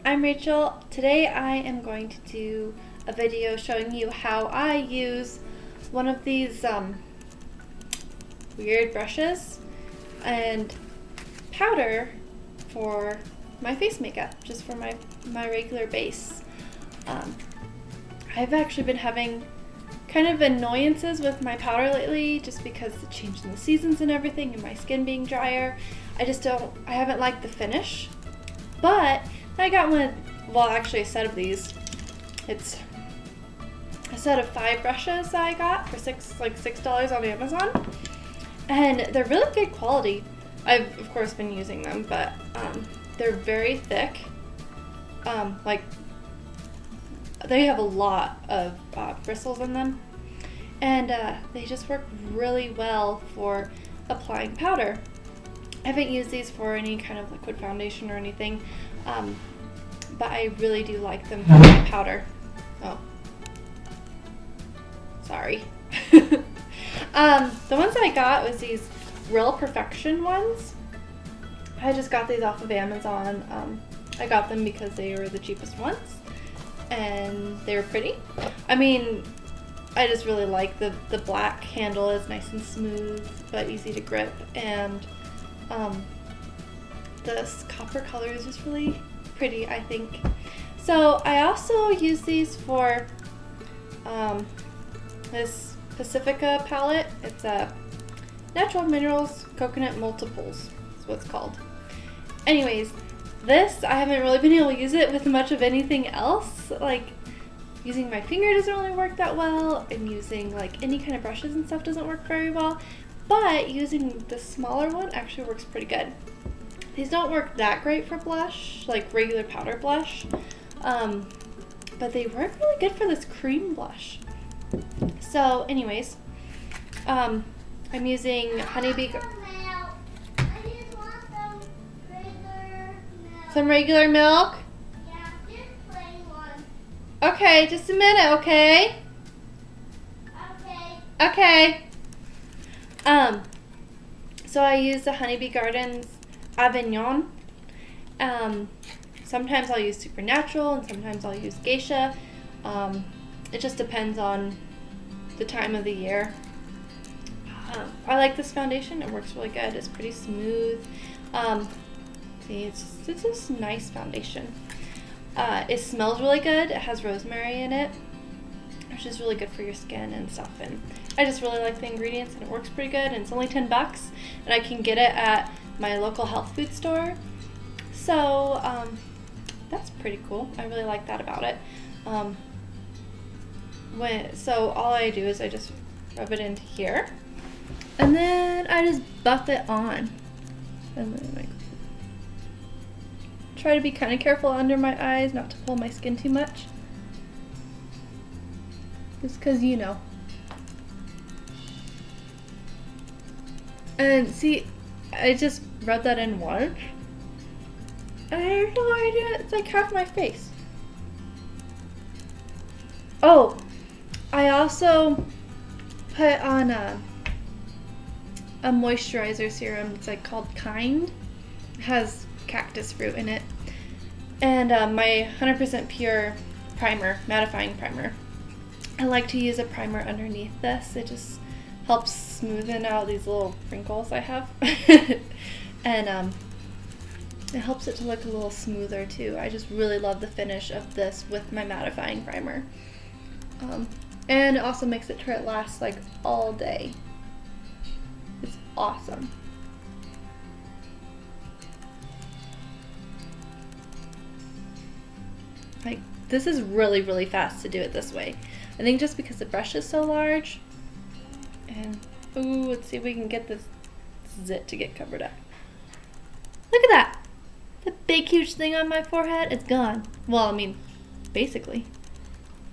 I'm Rachel. Today I am going to do a video showing you how I use one of these weird brushes and powder for my face makeup, just for my regular base. I've actually been having kind of annoyances with my powder lately just because the change in the seasons and everything and my skin being drier. I haven't liked the finish, but I got actually a set of these. It's a set of 5 brushes that I got for $6 on Amazon, and they're really good quality. I've of course been using them, but they're very thick. They have a lot of bristles in them, and they just work really well for applying powder. I haven't used these for any kind of liquid foundation or anything, but I really do like them for my powder. Oh, sorry. The ones I got was these Real Perfection ones. I just got these off of Amazon. I got them because they were the cheapest ones, and they were pretty. I mean, I just really like the black handle is nice and smooth but easy to grip, and this copper color is just really pretty, I think. So I also use these for this Pacifica palette. It's a Natural Minerals Coconut Multiples is what it's called. Anyways, this, I haven't really been able to use it with much of anything else. Like, using my finger doesn't really work that well, and using like any kind of brushes and stuff doesn't work very well, but using the smaller one actually works pretty good. These don't work that great for blush, like regular powder blush, but they work really good for this cream blush. So anyways, I'm using honeybee. Some regular milk? Yeah, just plain one. Okay, just a minute, okay? Okay. Okay. So I use the Honeybee Gardens Avignon. Sometimes I'll use Supernatural and sometimes I'll use Geisha. It just depends on the time of the year. I like this foundation. It works really good. It's pretty smooth. See, it's just nice foundation. It smells really good. It has rosemary in it, which is really good for your skin and stuff. And I just really like the ingredients, and it works pretty good. And it's only $10, and I can get it at my local health food store. So that's pretty cool. I really like that about it. So all I do is I just rub it into here, and then I just buff it on, and then try to be kind of careful under my eyes, not to pull my skin too much. Just because, you know. And see, I just rubbed that in once, and I have no idea, it's like half my face. Oh, I also put on a moisturizer serum. It's like called Kind. It has cactus fruit in it, and my 100% pure primer, mattifying primer. I like to use a primer underneath this. It just helps smoothen out these little wrinkles I have, and it helps it to look a little smoother too. I just really love the finish of this with my mattifying primer, and it also makes it to where it lasts like all day. It's awesome. Like, this is really, really fast to do it this way. I think just because the brush is so large. And, ooh, let's see if we can get this zit to get covered up. Look at that! The big, huge thing on my forehead, it's gone. Well, I mean, basically.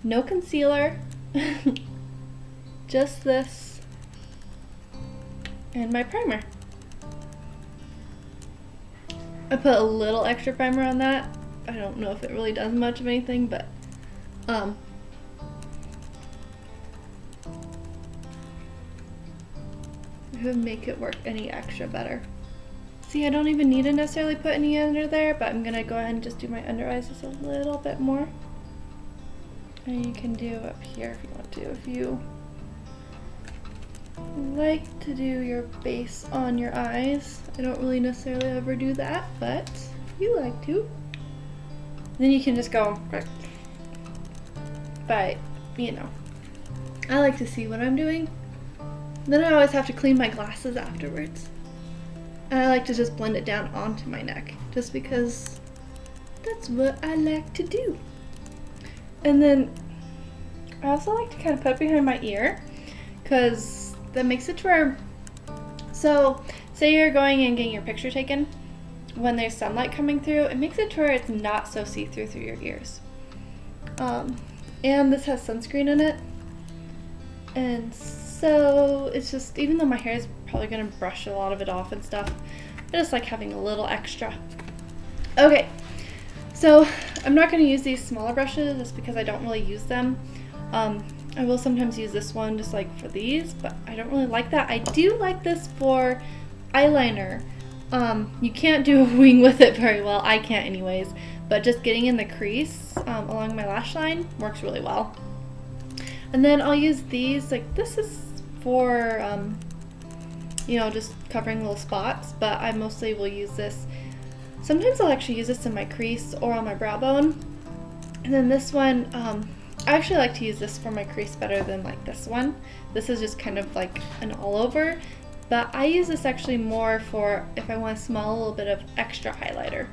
No concealer. Just this. And my primer. I put a little extra primer on that. I don't know if it really does much of anything, but it would make it work any extra better. See, I don't even need to necessarily put any under there, but I'm gonna go ahead and just do my under eyes just a little bit more. And you can do up here if you want to. If you like to do your base on your eyes, I don't really necessarily ever do that, but if you like to, then you can just go quick. But, you know, I like to see what I'm doing. Then I always have to clean my glasses afterwards. And I like to just blend it down onto my neck, just because that's what I like to do. And then I also like to kind of put it behind my ear, because that makes it to where, so say you're going and getting your picture taken, when there's sunlight coming through, it makes it to where it's not so see-through through your ears. And this has sunscreen in it, and so it's just, even though my hair is probably gonna brush a lot of it off and stuff, I just like having a little extra. Okay, so I'm not gonna use these smaller brushes just because I don't really use them. I will sometimes use this one just like for these, but I don't really like that. I do like this for eyeliner. You can't do a wing with it very well. I can't anyways, but just getting in the crease along my lash line works really well. And then I'll use these, like this is for, you know, just covering little spots, but I mostly will use this. Sometimes I'll actually use this in my crease or on my brow bone. And then this one, I actually like to use this for my crease better than like this one. This is just kind of like an all over, but I use this actually more for if I want to smell a little bit of extra highlighter.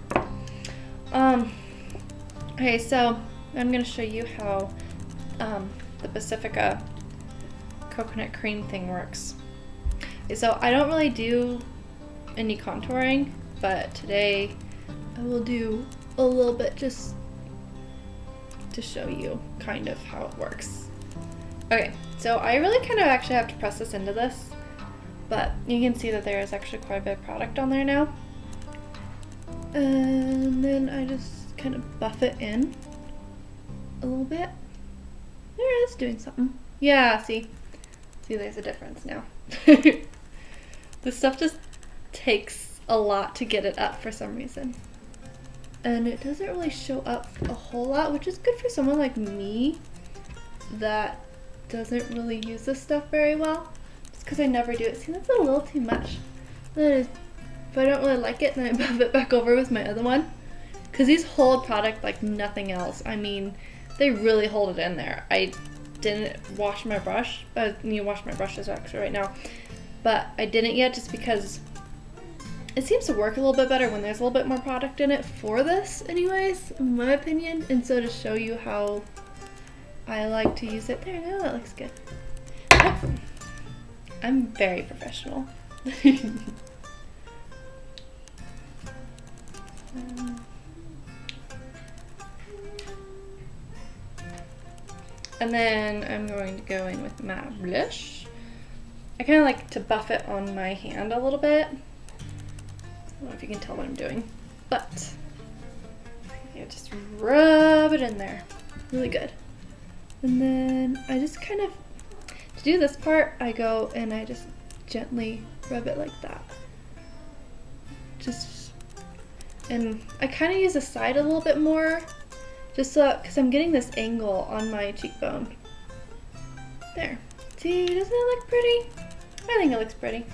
Okay, so I'm going to show you how the Pacifica coconut cream thing works. Okay, so I don't really do any contouring, but today I will do a little bit just to show you kind of how it works. Okay, so I really kind of actually have to press this into this, but you can see that there is actually quite a bit of product on there now. And then I just kind of buff it in a little bit. There it is doing something. Yeah, see there's a difference now. This stuff just takes a lot to get it up for some reason. And it doesn't really show up a whole lot, which is good for someone like me that doesn't really use this stuff very well. Just because I never do it. See, that's a little too much. That is, if I don't really like it, then I buff it back over with my other one. Because these hold product like nothing else. I mean, they really hold it in there. I didn't wash my brush. I need to wash my brushes actually right now. But I didn't yet just because it seems to work a little bit better when there's a little bit more product in it for this anyways, in my opinion. And so to show you how I like to use it. There, now that looks good. Oh, I'm very professional. And then I'm going to go in with my blush. I kind of like to buff it on my hand a little bit. I don't know if you can tell what I'm doing, but yeah, just rub it in there. Really good. And then I just kind of, to do this part, I go and I just gently rub it like that. Just, and I kind of use the side a little bit more, just so, because I'm getting this angle on my cheekbone. There. See, doesn't it look pretty? I think it looks pretty.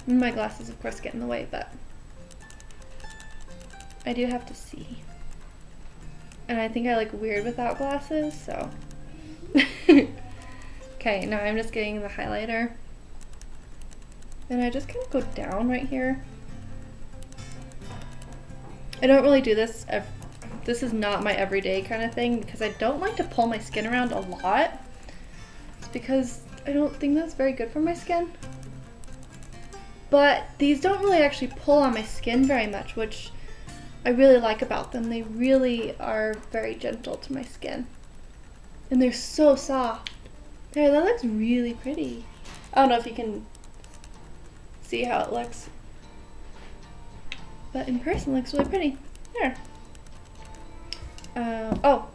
My glasses, of course, get in the way, but I do have to see. And I think I look weird without glasses, so. Okay, now I'm just getting the highlighter. And I just kind of go down right here. I don't really do this. This is not my everyday kind of thing because I don't like to pull my skin around a lot. It's because I don't think that's very good for my skin. But these don't really actually pull on my skin very much, which I really like about them. They really are very gentle to my skin. And they're so soft. There, that looks really pretty. I don't know if you can see how it looks. But in person it looks really pretty. There. Oh,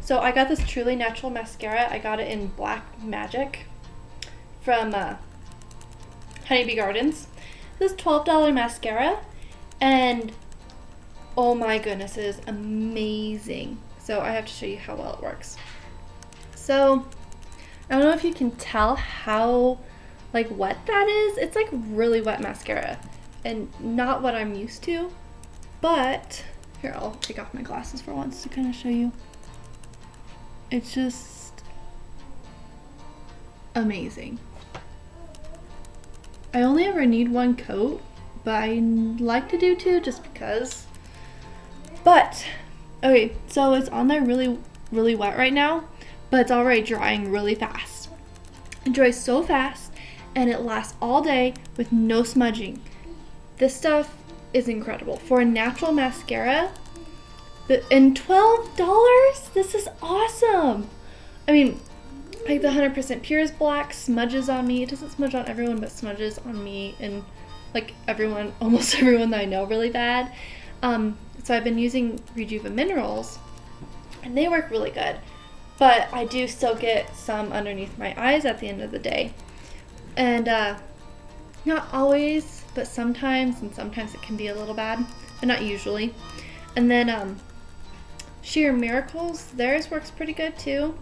so I got this Truly Natural mascara. I got it in Black Magic from Honeybee Gardens. This is $12 mascara, and oh my goodness, it is amazing. So I have to show you how well it works. So I don't know if you can tell how like wet that is. It's like really wet mascara and not what I'm used to, but here, I'll take off my glasses for once to kind of show you. It's just amazing. I only ever need one coat, but I like to do two just because. But, okay, so it's on there really, really wet right now, but it's already drying really fast. It dries so fast, and it lasts all day with no smudging. This stuff is incredible. For a natural mascara, and $12? This is awesome! I mean, like the 100% pure is black, smudges on me. It doesn't smudge on everyone, but smudges on me and like everyone, almost everyone that I know really bad. So I've been using Rejuva Minerals, and they work really good. But I do still get some underneath my eyes at the end of the day. And not always, but sometimes, and sometimes it can be a little bad, but not usually. And then Sheer Miracles, theirs works pretty good too.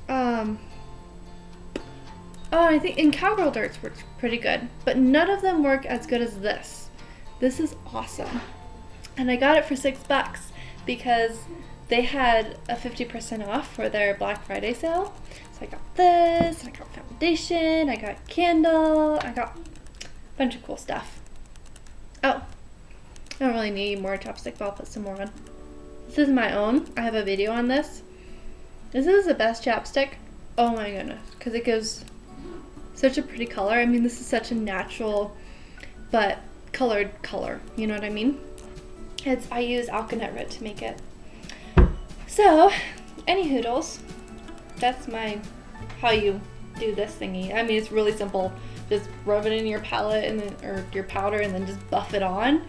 Oh, I think in Cowgirl Dirts works pretty good, but none of them work as good as this. This is awesome. And I got it for $6 because they had a 50% off for their Black Friday sale. So I got this, I got foundation, I got candle, I got a bunch of cool stuff. Oh, I don't really need more chapstick, but I'll put some more on. This is my own. I have a video on this. This is the best chapstick. Oh my goodness, because it gives such a pretty color. I mean, this is such a natural but colored color. You know what I mean? I use Alkanet Root to make it. So, any hoodles, that's how you do this thingy. I mean, it's really simple. Just rub it in your palette and then, or your powder, and then just buff it on.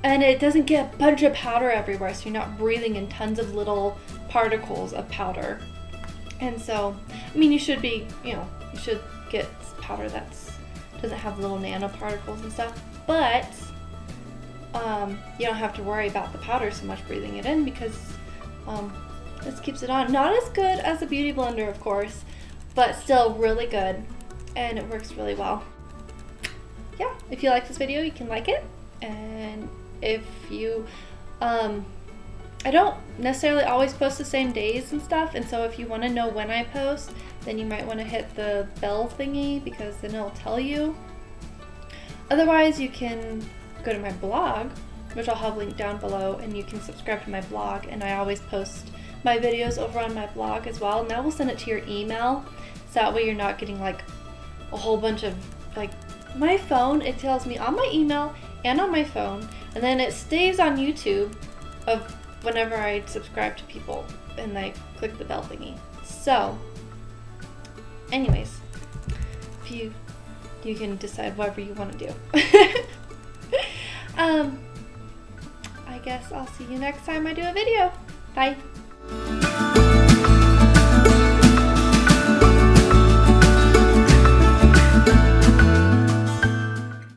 And it doesn't get a bunch of powder everywhere, so you're not breathing in tons of little particles of powder. And so, I mean, you should get powder that doesn't have little nanoparticles and stuff, but you don't have to worry about the powder so much breathing it in because this keeps it on. Not as good as a beauty blender, of course, but still really good, and it works really well. Yeah, if you like this video, you can like it, and if you I don't necessarily always post the same days and stuff, and so if you want to know when I post, then you might want to hit the bell thingy because then it'll tell you. Otherwise, you can go to my blog, which I'll have linked down below, and you can subscribe to my blog, and I always post my videos over on my blog as well, and I will send it to your email, so that way you're not getting like a whole bunch of my phone. It tells me on my email and on my phone, and then it stays on YouTube of whenever I subscribe to people and I click the bell thingy. So anyways, if you can decide whatever you want to do. I guess I'll see you next time I do a video. Bye.